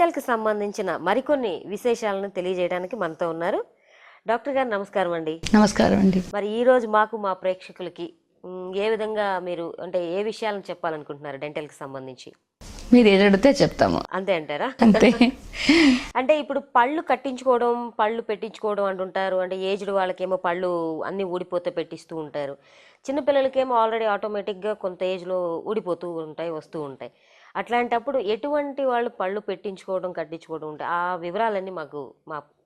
డెంటల్కి సంబంధించిన మరికొన్ని విశేషాలను తెలియజేయడానికి మనతో ఉన్నారు డాక్టర్ గారు. నమస్కారం అండి. నమస్కారం అండి. మరి ఈరోజు మాకు మా ప్రేక్షకులకి ఏ విధంగా మీరు అంటే ఏ విషయాలను చెప్పాలనుకుంటున్నారు డెంటల్కి సంబంధించి? మీరు ఏదడితే చెప్తాము. అంతే అంటారా? అంతే. అంటే ఇప్పుడు పళ్ళు కట్టించుకోవడం, పళ్ళు పెట్టించుకోవడం అంటుంటారు. అంటే ఏజ్డ్ వాళ్ళకేమో పళ్ళు అన్నీ ఊడిపోతే పెట్టిస్తూ ఉంటారు. చిన్నపిల్లలకేమో ఆల్రెడీ ఆటోమేటిక్గా కొంత ఏజ్లో ఊడిపోతూ ఉంటాయి, వస్తూ ఉంటాయి. అట్లాంటప్పుడు ఎటువంటి వాళ్ళు పళ్ళు పెట్టించుకోవడం, కట్టించుకోవడం ఉంటాయి, ఆ వివరాలన్నీ మాకు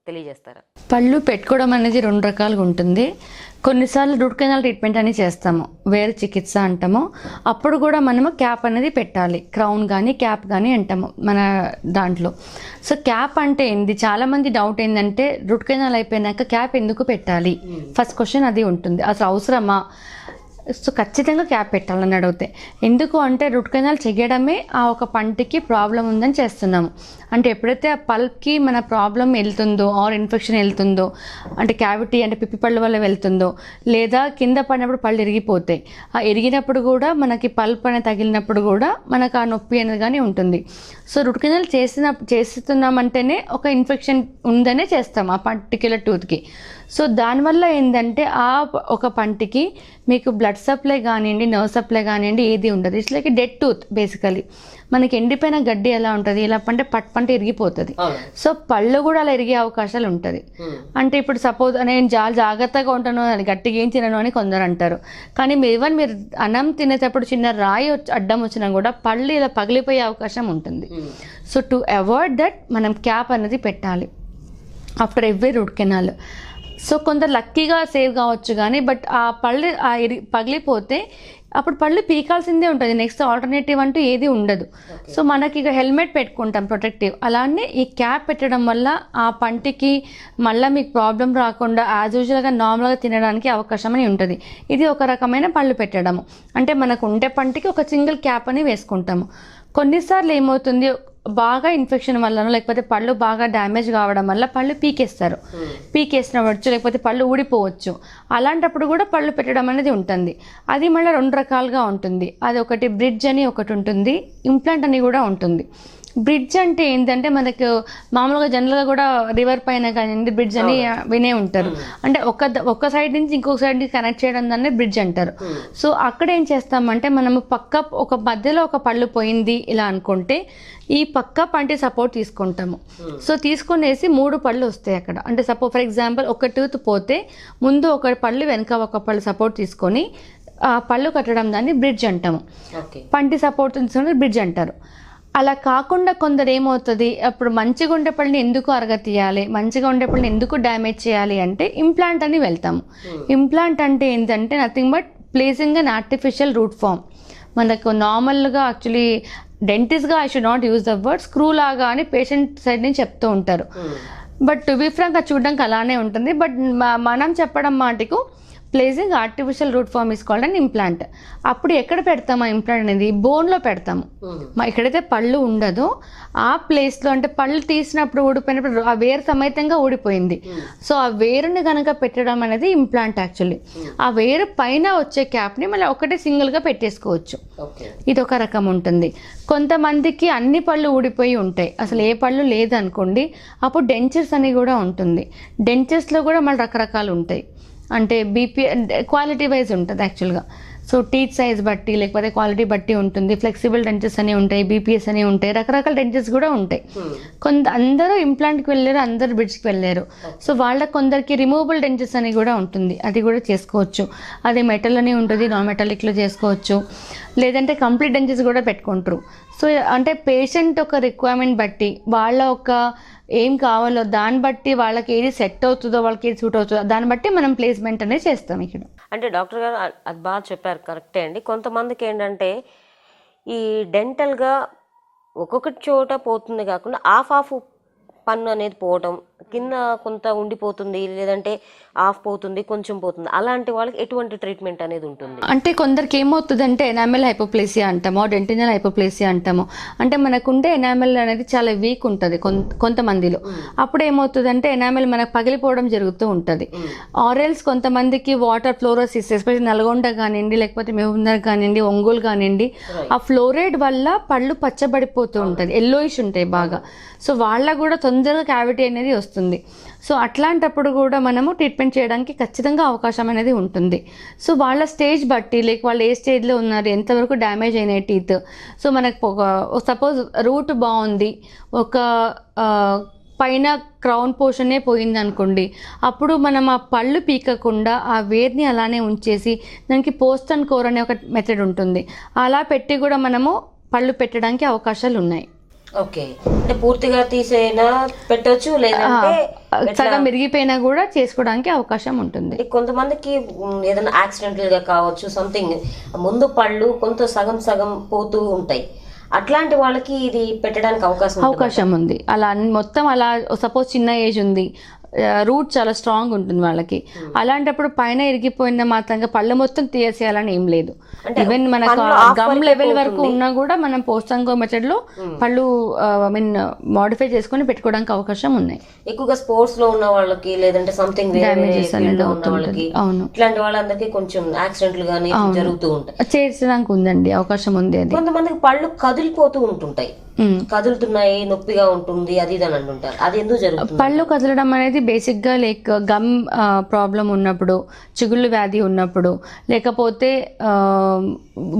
తెలియజేస్తారా? పళ్ళు పెట్టుకోవడం అనేది రెండు రకాలుగా ఉంటుంది. కొన్నిసార్లు రూట్ కెనాల్ ట్రీట్మెంట్ అని చేస్తాము, వేరు చికిత్స అంటాము. అప్పుడు కూడా మనము క్యాప్ అనేది పెట్టాలి, క్రౌన్ కానీ క్యాప్ కానీ అంటాము మన దాంట్లో. సో క్యాప్ అంటే ఏంది, చాలామంది డౌట్ ఏంటంటే రూట్ కెనాల్ అయిపోయినాక క్యాప్ ఎందుకు పెట్టాలి, ఫస్ట్ క్వశ్చన్ అది ఉంటుంది. అసలు అవసరమా? సో ఖచ్చితంగా క్యాప్ పెట్టాలని అడిగితే, ఎందుకు అంటే రూట్ కెనాల్ చేయడమే ఆ ఒక పంటికి ప్రాబ్లం ఉందని చేస్తున్నాము. అంటే ఎప్పుడైతే ఆ పల్ప్కి మన ప్రాబ్లం వెళ్తుందో ఆర్ ఇన్ఫెక్షన్ వెళ్తుందో, అంటే క్యావిటీ అంటే పిప్పి పళ్ళు వల్ల వెళ్తుందో, లేదా కింద పడినప్పుడు పళ్ళు ఇరిగిపోతాయి, ఆ ఇరిగినప్పుడు కూడా మనకి పల్ప్ అనేది తగిలినప్పుడు కూడా మనకు ఆ నొప్పి అనేది కానీ ఉంటుంది. సో రూట్ కెనాల్ చేస్తున్నామంటేనే ఒక ఇన్ఫెక్షన్ ఉందనే చేస్తాం ఆ పర్టిక్యులర్ టూత్కి. సో దానివల్ల ఏంటంటే ఆ ఒక పంటికి మీకు బ్లడ్ సప్లై కానివ్వండి, నర్వ్ సప్లై కానివ్వండి ఏది ఉండదు. It's like dead tooth basically. మనకి ఎండిపోయిన గడ్డి ఎలా ఉంటుంది, ఇలా అంటే పంట ఇరిగిపోతుంది. సో పళ్ళు కూడా అలా ఇరిగే అవకాశాలు ఉంటుంది. అంటే ఇప్పుడు సపోజ్ నేను చాలా జాగ్రత్తగా ఉంటాను, అది గట్టిగా ఏం తినను అని కొందరు అంటారు. కానీ మీరు అన్నం తినేటప్పుడు చిన్న రాయి అడ్డం వచ్చినా కూడా పళ్ళు ఇలా పగిలిపోయే అవకాశం ఉంటుంది. సో టు అవాయిడ్ దట్ మనం క్యాప్ అనేది పెట్టాలి after every root canal. So కొందరు లక్కీగా సేవ్ కావచ్చు కానీ, బట్ ఆ పళ్ళు పగిలిపోతే అప్పుడు పళ్ళు పీకాల్సిందే ఉంటుంది, నెక్స్ట్ ఆల్టర్నేటివ్ అంటూ ఏది ఉండదు. సో మనకి ఇక హెల్మెట్ పెట్టుకుంటాం ప్రొటెక్టివ్, అలానే ఈ క్యాప్ పెట్టడం వల్ల ఆ పంటికి మళ్ళీ మీకు ప్రాబ్లం రాకుండా యాజ్ యూజువల్గా నార్మల్గా తినడానికి అవకాశం అని ఉంటుంది. ఇది ఒక రకమైన పళ్ళు పెట్టడము. అంటే మనకు ఉండే పంటికి ఒక సింగిల్ క్యాప్ అని వేసుకుంటాము. కొన్నిసార్లు ఏమవుతుంది, బాగా ఇన్ఫెక్షన్ వల్లనో లేకపోతే పళ్ళు బాగా డ్యామేజ్ కావడం వల్ల పళ్ళు పీకేసినవచ్చు, లేకపోతే పళ్ళు ఊడిపోవచ్చు. అలాంటప్పుడు కూడా పళ్ళు పెట్టడం అనేది ఉంటుంది. అది మళ్ళీ రెండు రకాలుగా ఉంటుంది. అది ఒకటి బ్రిడ్జ్ అని ఒకటి ఉంటుంది, ఇంప్లాంట్ అని కూడా ఉంటుంది. బ్రిడ్జ్ అంటే ఏంటంటే మనకు మామూలుగా జనరల్గా కూడా రివర్ పైన కానీ బ్రిడ్జ్ అని వినే ఉంటారు. అంటే ఒక సైడ్ నుంచి ఇంకొక సైడ్ నుంచి కనెక్ట్ చేయడం దాన్ని బ్రిడ్జ్ అంటారు. సో అక్కడ ఏం చేస్తామంటే మనము ఒక మధ్యలో ఒక పళ్ళు పోయింది ఇలా అనుకుంటే ఈ పక్క పంటి సపోర్ట్ తీసుకుంటాము. సో తీసుకునేసి 3 పళ్ళు వస్తాయి అక్కడ. అంటే సపోజ్ ఫర్ ఎగ్జాంపుల్ ఒక టూత్ పోతే ముందు ఒక పళ్ళు వెనక ఒక పళ్ళు సపోర్ట్ తీసుకొని ఆ పళ్ళు కట్టడం దాన్ని బ్రిడ్జ్ అంటాము. పంటి సపోర్ట్ తీసుకుని బ్రిడ్జ్ అంటారు. అలా కాకుండా కొందరు ఏమవుతుంది, అప్పుడు మంచిగా ఉండే పళ్ళని ఎందుకు అరగతీయాలి, మంచిగా ఉండే పళ్ళని ఎందుకు డ్యామేజ్ చేయాలి అంటే ఇంప్లాంట్ అని వెళ్తాము. ఇంప్లాంట్ అంటే ఏంటంటే nothing but placing an artificial root form. మనకు నార్మల్గా యాక్చువల్లీ డెంటిస్ట్గా I should not use the word screw లాగా అని పేషెంట్ సైడ్ నుంచి చెప్తూ ఉంటారు. బట్ టు బీ ఫ్రాంక్ అది చూడడానికి అలానే ఉంటుంది. బట్ మనం చెప్పడం మాటకు placing artificial root form is called and implant. అప్పుడు ఎక్కడ పెడతాము ఆ ఇంప్లాంట్ అనేది, బోన్లో పెడతాము. ఎక్కడైతే పళ్ళు ఉండదో ఆ ప్లేస్లో, అంటే పళ్ళు తీసినప్పుడు ఊడిపోయినప్పుడు ఆ వేరు సమేతంగా ఊడిపోయింది. సో ఆ వేరుని కనుక పెట్టడం అనేది ఇంప్లాంట్ యాక్చువల్లీ. ఆ వేరు పైన వచ్చే క్యాప్ని మళ్ళీ ఒకటే సింగిల్గా పెట్టేసుకోవచ్చు. ఇది ఒక రకం ఉంటుంది. కొంతమందికి అన్ని పళ్ళు ఊడిపోయి ఉంటాయి, అసలు ఏ పళ్ళు లేదనుకోండి, అప్పుడు డెంచర్స్ అని కూడా ఉంటుంది. డెంచర్స్లో కూడా మళ్ళీ రకరకాలు ఉంటాయి. అంటే క్వాలిటీ వైజ్ ఉంటుంది యాక్చువల్గా. సో టీత్ సైజ్ బట్టి లేకపోతే క్వాలిటీ బట్టి ఉంటుంది. ఫ్లెక్సిబుల్ డెంచెస్ అని ఉంటాయి, బీపీఎస్ అని ఉంటాయి, రకరకాల డెంచెస్ కూడా ఉంటాయి. అందరూ ఇంప్లాంట్కి వెళ్ళారు, అందరూ బ్రిడ్జ్కి వెళ్ళారు. సో వాళ్ళకి కొందరికి రిమూవబుల్ డెంచెస్ అని కూడా ఉంటుంది, అది కూడా చేసుకోవచ్చు. అది మెటల్ అని ఉంటుంది, నాన్ మెటాలిక్లో చేసుకోవచ్చు. లేదంటే కంప్లీట్ డెంచెస్ కూడా పెట్టుకుంటారు. సో అంటే పేషెంట్ ఒక రిక్వైర్మెంట్ బట్టి, వాళ్ళ ఒక ఏం కావాలో దాన్ని బట్టి, వాళ్ళకి ఏది సెట్ అవుతుందో, వాళ్ళకి ఏది సూట్ అవుతుందో దాన్ని బట్టి మనం ప్లేస్మెంట్ అనేది చేస్తాం ఇక్కడ. అంటే డాక్టర్ గారు అది బాగా చెప్పారు, కరెక్టే అండి. కొంతమందికి ఏంటంటే ఈ డెంటల్గా ఒక్కొక్క చోట పోతుంది కాకుండా ఆఫ్ పన్ను అనేది పోవటం, కింద కొంత ఉండిపోతుంది, లేదంటే ఆఫ్ పోతుంది, కొంచెం పోతుంది, అలాంటి వాళ్ళకి ఎటువంటి ట్రీట్మెంట్ అనేది ఉంటుంది? అంటే కొందరికి ఏమవుతుందంటే ఎనామెల్ హైపోప్లేసియా అంటామో, డెంటినల్ హైపోప్లేసియా అంటామో. అంటే మనకుండే ఎనామెల్ అనేది చాలా వీక్ ఉంటుంది కొంతమందిలో. అప్పుడు ఏమవుతుందంటే ఎనామెల్ మనకు పగిలిపోవడం జరుగుతూ ఉంటుంది. ఆరెల్స్ కొంతమందికి వాటర్ ఫ్లోరోసిస్, ఎస్పెషల్లీ నల్గొండ కానివ్వండి, లేకపోతే మహబూబ్నగర్ కానివ్వండి, ఒంగోలు కానివ్వండి, ఆ ఫ్లోరైడ్ వల్ల పళ్ళు పచ్చబడిపోతూ ఉంటుంది, ఎల్లోయిష్ ఉంటాయి బాగా. సో వాళ్ళకు కూడా తొందరగా క్యావిటీ అనేది వస్తుంది. సో అట్లాంటప్పుడు కూడా మనము ట్రీట్మెంట్ చేయడానికి ఖచ్చితంగా అవకాశం అనేది ఉంటుంది. సో వాళ్ళ స్టేజ్ బట్టి, లైక్ వాళ్ళు ఏ స్టేజ్లో ఉన్నారు, ఎంతవరకు డ్యామేజ్ అయినాయి టీత్. సో మనకు సపోజ్ రూట్ బాగుంది, ఒక పైన క్రౌన్ పోర్షనే పోయింది అనుకోండి, అప్పుడు మనం ఆ పళ్ళు పీకకుండా ఆ వేర్ని అలానే ఉంచేసి దానికి పోస్ట్ అండ్ కోర్ అనే ఒక మెథడ్ ఉంటుంది, అలా పెట్టి కూడా మనము పళ్ళు పెట్టడానికి అవకాశాలు ఉన్నాయి. ఓకే, అంటే పూర్తిగా తీసేనా పెట్టొచ్చు, లేదంటే సగం విరిగిపోయినా కూడా చేసుకోవడానికి అవకాశం ఉంటుంది. కొంతమందికి ఏదైనా యాక్సిడెంటల్ గా కావచ్చు, సంథింగ్ ముందు పళ్ళు కొంత సగం సగం పోతూ ఉంటాయి, అట్లాంటి వాళ్ళకి ఇది పెట్టడానికి అవకాశం ఉంది. అలా మొత్తం అలా సపోజ్ చిన్న ఏజ్ ఉంది, రూట్ చాలా స్ట్రాంగ్ ఉంటుంది వాళ్ళకి, అలాంటప్పుడు పైన ఇరిగిపోయిన మాత్రంగా పళ్ళు మొత్తం తీసేయాలని ఏం లేదు. ఈవెన్ మనకు గమ్ లెవెల్ వరకు ఉన్నా కూడా మనం పోస్టంగో మెథడ్ లో పళ్ళు మోడిఫై చేసుకొని పెట్టుకోవడానికి అవకాశం ఉన్నాయి. ఎక్కువగా స్పోర్ట్స్ లో ఉన్న వాళ్ళకి, లేదంటే సంథింగ్ డ్యామేజెస్ అనేది ఉన్న వాళ్ళకి, అవును, ఇట్లాంటి వాళ్ళందరికీ కొంచెం యాక్సిడెంట్లు గానీ జరుగుతూ ఉంటాయి, చేర్చడానికి ఉందండి, అవకాశం ఉంది. అది కొంతమందికి పళ్ళు కదిలిపోతూ ఉంటుంటాయి, కదులుతున్నాయి, నొప్పిగా ఉంటుంది, అది ఇది అని అంటుంటారు, అది ఎందుకు జరుగుతుంది? పళ్ళు కదలడం అనేది బేసిక్ గా లైక్ గమ్ ప్రాబ్లం ఉన్నప్పుడు, చిగుళ్ళు వ్యాధి ఉన్నప్పుడు, లేకపోతే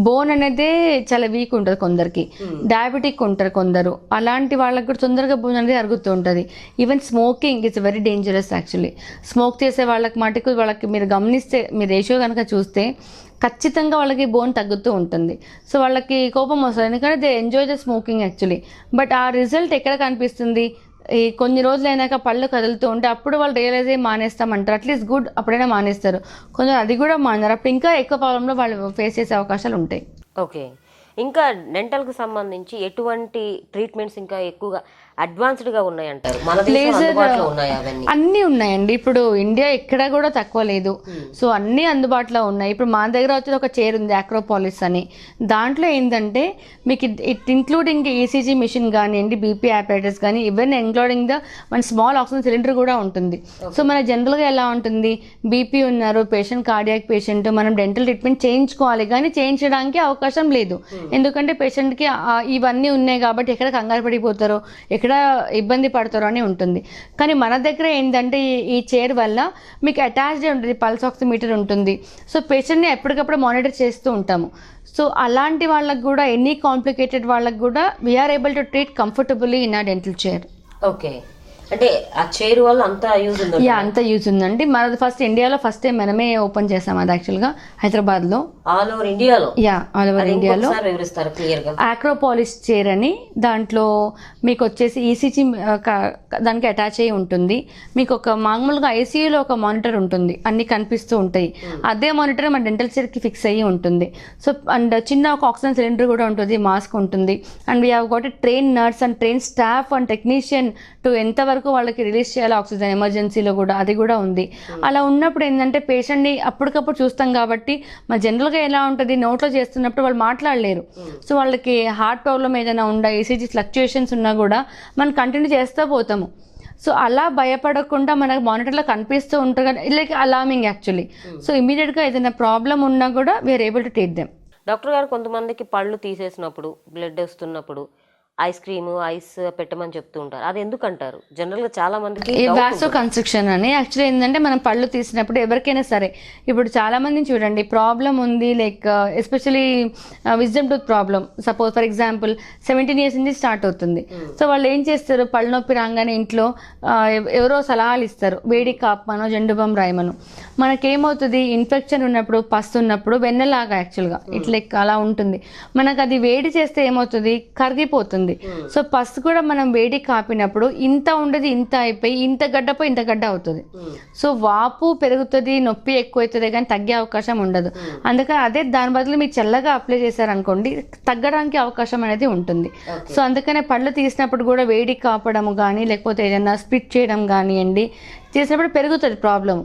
బోన్ అనేది చాలా వీక్ ఉంటుంది కొందరికి, డయాబెటిక్ ఉంటారు కొందరు, అలాంటి వాళ్ళకి కూడా తొందరగా బోన్ అనేది అరుగుతూ ఉంటుంది. Even smoking it's very dangerous actually. Smoke చేసే వాళ్ళకి మటుకు వాళ్ళకి మీరు గమనిస్తే, మీరు రేషియో కనుక చూస్తే ఖచ్చితంగా వాళ్ళకి బోన్ తగ్గుతూ ఉంటుంది. సో వాళ్ళకి కోపం వస్తుంది, ఎందుకంటే they enjoy the smoking actually. But ఆ రిజల్ట్ ఎక్కడ కనిపిస్తుంది? ఈ కొన్ని రోజులు అయినాక పళ్ళు కదులుతూ ఉంటే అప్పుడు వాళ్ళు రియలైజ్ అయ్యి మానేస్తామంటారు, అట్లీస్ట్ గుడ్ అప్పుడైనా మానేస్తారు. కొంచెం అది కూడా మానేరు, అప్పుడు ఇంకా ఎక్కువ ప్రాబ్లంలో వాళ్ళు ఫేస్ చేసే అవకాశాలు ఉంటాయి. ఓకే, ఇంకా డెంటల్కి సంబంధించి ఎటువంటి ట్రీట్మెంట్స్ ఇంకా ఎక్కువగా అడ్వాన్స్డ్గా ఉన్నాయంటారు? మన దేశంలో ఉన్నాయా? అన్నీ ఉన్నాయండి, ఇప్పుడు ఇండియా ఎక్కడ కూడా తక్కువ లేదు. సో అన్నీ అందుబాటులో ఉన్నాయి. ఇప్పుడు మా దగ్గర వచ్చేది ఒక చైర్ ఉంది, ఆక్రోపాలిస్ అని. దాంట్లో ఏంటంటే మీకు ఇట్ ఇంక్లూడింగ్ ఈసీజీ మిషన్ కానివ్వండి, బీపీ ఆపరేటర్స్ కానీ, ఈవెన్ ఇంక్లూడింగ్ ద మన స్మాల్ ఆక్సిజన్ సిలిండర్ కూడా ఉంటుంది. సో మన జనరల్గా ఎలా ఉంటుంది, బీపీ ఉన్నారు పేషెంట్, కార్డియాక్ పేషెంట్, మనం డెంటల్ ట్రీట్మెంట్ చేయించుకోవాలి, కానీ చేయించడానికి అవకాశం లేదు. ఎందుకంటే పేషెంట్కి ఇవన్నీ ఉన్నాయి కాబట్టి ఎక్కడ కంగారు పడిపోతారో, ఎక్కడ ఇబ్బంది పడతారో అని ఉంటుంది. కానీ మన దగ్గర ఏంటంటే ఈ చైర్ వల్ల మీకు అటాచ్డ్ ఉంటుంది, పల్స్ ఆక్సిమీటర్ ఉంటుంది. సో పేషెంట్ని ఎప్పటికప్పుడు మానిటర్ చేస్తూ ఉంటాము. సో అలాంటి వాళ్ళకి కూడా, ఎనీ కాంప్లికేటెడ్ వాళ్ళకి కూడా we are able to treat comfortably in ఆ డెంటల్ చైర్. ఓకే, అంటే ఆ చైర్ వల్ల అంత యూజ్ ఉంది? అంత యూజ్ ఉందండి. మనది ఫస్ట్ ఇండియాలో ఫస్ట్ టైం మనమే ఓపెన్ చేసాం అది యాక్చువల్గా హైదరాబాద్లో. ఆల్ ఓవర్ ఇండియాలో? ఆల్ ఓవర్ ఇండియాలో. ఆక్రోపాలిస్ చైర్ అని, దాంట్లో మీకు వచ్చేసి ఈసీజీ దానికి అటాచ్ అయ్యి ఉంటుంది. మీకు ఒక మామూలుగా ఐసీయూలో ఒక మానిటర్ ఉంటుంది, అన్ని కనిపిస్తూ ఉంటాయి. అదే మానిటర్ మన డెంటల్ చైర్కి ఫిక్స్ అయ్యి ఉంటుంది. సో అండ్ చిన్న ఒక ఆక్సిజన్ సిలిండర్ కూడా ఉంటుంది, మాస్క్ ఉంటుంది. And we have got a train nurse and train staff and technician to ఎంతవరకు వాళ్ళకి రిలీజ్ చేయాలి ఆక్సిజన్ ఎమర్జెన్సీలో కూడా, అది కూడా ఉంది. అలా ఉన్నప్పుడు ఏంటంటే పేషెంట్ని అప్పటికప్పుడు చూస్తాం కాబట్టి, మన జనరల్గా ఎలా ఉంటుంది, నోట్లో చేస్తున్నప్పుడు వాళ్ళు మాట్లాడలేరు. సో వాళ్ళకి హార్ట్ ప్రాబ్లం ఏదైనా ఉండా, ఈసీజీ ఫ్లక్చుయేషన్స్ ఉన్నా కూడా మనం కంటిన్యూ చేస్తూ పోతాము. సో అలా భయపడకుండా మనకు మానిటర్లో కనిపిస్తూ ఉంటారు కదా, లైక్ అలార్మింగ్ యాక్చువల్లీ. సో ఇమీడియట్గా ఏదైనా ప్రాబ్లం ఉన్నా కూడా we are able to treat them. Doctor గారు, కొంతమందికి పళ్ళు తీసేసినప్పుడు, బ్లడ్ వస్తున్నప్పుడు ఐస్ క్రీమ్, ఐస్ పెట్టమని చెప్తూ ఉంటారు, అది ఎందుకంటారు? జనరల్గా చాలా మందికి వాసో కన్స్ట్రక్షన్ అని యాక్చువల్లీ ఏంటంటే, మనం పళ్ళు తీసినప్పుడు ఎవరికైనా సరే, ఇప్పుడు చాలా మందిని చూడండి ప్రాబ్లం ఉంది, like especially wisdom tooth problem, suppose for example 17 years నుంచి స్టార్ట్ అవుతుంది. సో వాళ్ళు ఏం చేస్తారు, పళ్ళు నొప్పి రాగానే ఇంట్లో ఎవరో సలహాలు ఇస్తారు, వేడి కాపమనో జెండుబాం రాయమను. మనకేమవుతుంది, ఇన్ఫెక్షన్ ఉన్నప్పుడు, పస్తు ఉన్నప్పుడు వెన్నెలాగా యాక్చువల్గా ఇట్లా అలా ఉంటుంది. మనకు అది వేడి చేస్తే ఏమవుతుంది, కరిగిపోతుంది అవుతుంది. సో పసు కూడా మనం వేడి కాపినప్పుడు ఇంత ఉండేది ఇంత అయిపోయి ఇంత గడ్డపై ఇంత గడ్డ అవుతుంది. సో వాపు పెరుగుతుంది, నొప్పి ఎక్కువ అవుతుంది, కానీ తగ్గే అవకాశం ఉండదు. అందుకని అదే దాని బదులు మీరు చల్లగా అప్లై చేశారనుకోండి తగ్గడానికి అవకాశం అనేది ఉంటుంది. సో అందుకనే పళ్ళు తీసినప్పుడు కూడా వేడి కాపడము కానీ లేకపోతే ఏదైనా స్ప్లిట్ చేయడం కానివ్వండి చేసినప్పుడు పెరుగుతుంది ప్రాబ్లం.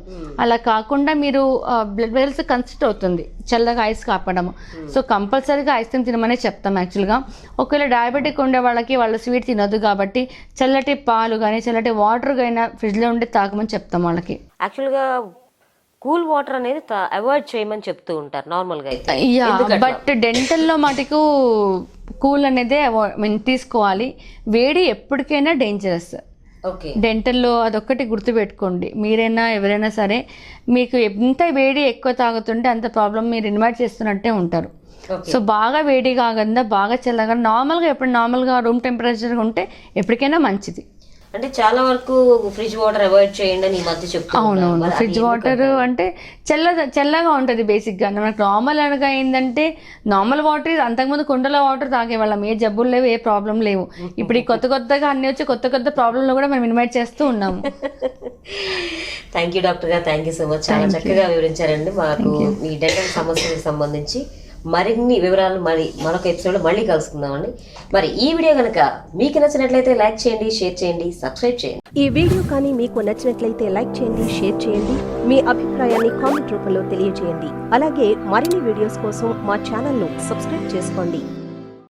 అలా కాకుండా మీరు బ్లడ్ వెల్స్ కన్సిస్ట్ అవుతుంది చల్లగా ఐస్ కాపడము. సో కంపల్సరీగా ఐస్ క్రీమ్ తినమనే చెప్తాం యాక్చువల్గా. ఒకవేళ డయాబెటిక్ ఉండే వాళ్ళకి వాళ్ళు స్వీట్ తినొద్దు కాబట్టి చల్లటి పాలు కానీ చల్లటి వాటర్ కానీ ఫ్రిడ్జ్లో ఉండి తాగమని చెప్తాం వాళ్ళకి. యాక్చువల్గా కూల్ వాటర్ అనేది అవాయిడ్ చేయమని చెప్తూ ఉంటారు నార్మల్గా అయితే. యా, బట్ డెంటల్లో మటుకు కూల్ అనేది తీసుకోవాలి. వేడి ఎప్పటికైనా డేంజరస్. డెంటల్లో అదొక్కటి గుర్తుపెట్టుకోండి. మీరైనా ఎవరైనా సరే మీకు ఎంత వేడి ఎక్కువ తాగుతుంటే అంత ప్రాబ్లం మీరు ఇన్వైట్ చేస్తున్నట్టే ఉంటారు. సో బాగా వేడి కాకుండా బాగా చల్లగా నార్మల్గా ఎప్పుడు నార్మల్గా రూమ్ టెంపరేచర్గా ఉంటే ఎప్పటికైనా మంచిది. అంటే చాలా వరకు ఫ్రిడ్జ్ వాటర్ అవాయిడ్ చేయండి అని ఈ మధ్య చెప్తాను. అవునవును, ఫ్రిడ్జ్ వాటర్ అంటే చల్లగా ఉంటుంది బేసిక్గా. మనకు నార్మల్ అనగా ఏంటంటే నార్మల్ వాటర్ అంతకుముందు కుండలో వాటర్ తాగేవాళ్ళం, ఏ జబ్బులు లేవు, ఏ ప్రాబ్లం లేవు. ఇప్పుడు ఈ కొత్తగా అన్ని వచ్చి కొత్త ప్రాబ్లంలో కూడా మనం ఇన్వైట్ చేస్తూ ఉన్నాము. థ్యాంక్ యూ డాక్టర్ గారు, థ్యాంక్ యూ సో మచ్. చాలా చక్కగా వివరించారండి మాకు ఈ డెంటల్ సమస్యలకు సంబంధించి. మరిన్ని వివరాలు మరొక ఎపిసోడ్లో మళ్ళీ కలుసుకుందామండి. మరి ఈ వీడియో కనుక మీకు నచ్చినట్లయితే లైక్ చేయండి, షేర్ చేయండి, సబ్స్క్రైబ్ చేయండి. ఈ వీడియో కానీ మీకు నచ్చినట్లయితే లైక్ చేయండి, షేర్ చేయండి, మీ అభిప్రాయాన్ని కామెంట్ రూపంలో తెలియజేయండి. అలాగే మరిన్ని వీడియోస్ కోసం మా ఛానల్ను సబ్స్క్రైబ్ చేసుకోండి.